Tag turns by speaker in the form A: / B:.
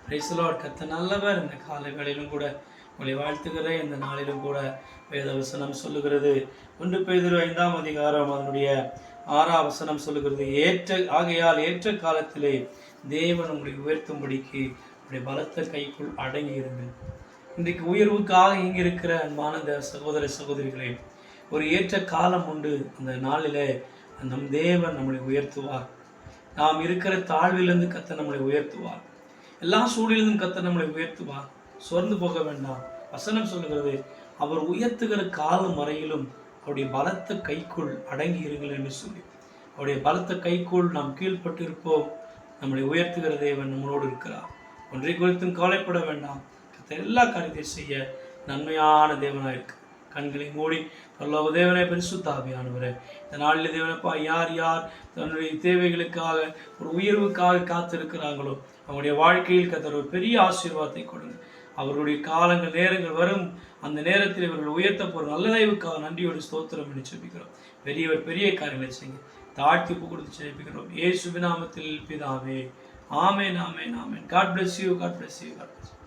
A: Praise the Lord. கர்த்தர் நல்லவர். இந்த காலை வேளையிலும் கூட உங்களை வாழ்த்துகிறேன். இந்த நாளிலும் கூட வேதவசனம் சொல்லுகிறது, 1 பேதுரு 5ஆம் அதிகாரம் அதனுடைய 6ஆம் வசனம் சொல்லுகிறது, ஆகையால் ஏற்ற காலத்திலே தேவன் உங்களை உயர்த்தும்படிக்கு உடைய பலத்த கைக்குள் அடங்கி இருங்கள். இன்றைக்கு உயர்வுக்காக இங்கிருக்கிற அன்பான சகோதர சகோதரிகளே, ஒரு ஏற்ற காலம் உண்டு. அந்த நாளிலே நம் தேவன் நம்மளை உயர்த்துவார். நாம் இருக்கிற தாழ்விலிருந்து கர்த்தர் நம்மளை உயர்த்துவார். எல்லா சூழலிலும் கர்த்தர் நம்மளை உயர்த்துவார். சோர்ந்து போக வேண்டாம். வசனம் சொல்லுகிறது, அவர் உயர்த்துகிற காலம் வரையிலும் அவருடைய பலத்த கைக்குள் அடங்கி இருங்கள் என்று சொல்லி, அவருடைய பலத்த கைக்குள் நாம் கீழ்பட்டு இருப்போம். நம்மளை உயர்த்துகிற தேவன் நம்மளோடு இருக்கிறார். ஒன்றை குறித்தும் கவலைப்பட வேண்டாம். கர்த்தர் எல்லா காரியத்தையும் செய்ய நன்மையான தேவனாக இருக்கு. கண்களை மூடி பரலோக தேவனே, பரிசுத்த ஆவியானவரே, இந்த நாளில் தேவனப்பா, யார் யார் தன்னுடைய தேவைகளுக்காக ஒரு உயர்வுக்காக காத்திருக்கிறாங்களோ அவங்களுடைய வாழ்க்கையில் கர்த்தர் ஒரு பெரிய ஆசீர்வாதத்தை கொடுங்க. அவர்களுடைய காலங்கள் நேரங்கள் வரும். அந்த நேரத்தில் இவர்கள் உயர்த்த போகிற நல்ல தயவுக்காக நன்றியோடு ஸ்தோத்திரம் என்று ஜெபிக்கிறோம். பெரிய காரியங்களை செய்யுங்க. தாழ்த்தி கொடுத்து ஜெபிக்கிறோம். இயேசுவின் நாமத்தில் பிதாவே. ஆமென், ஆமென், ஆமென். God bless you. God bless you. God bless you.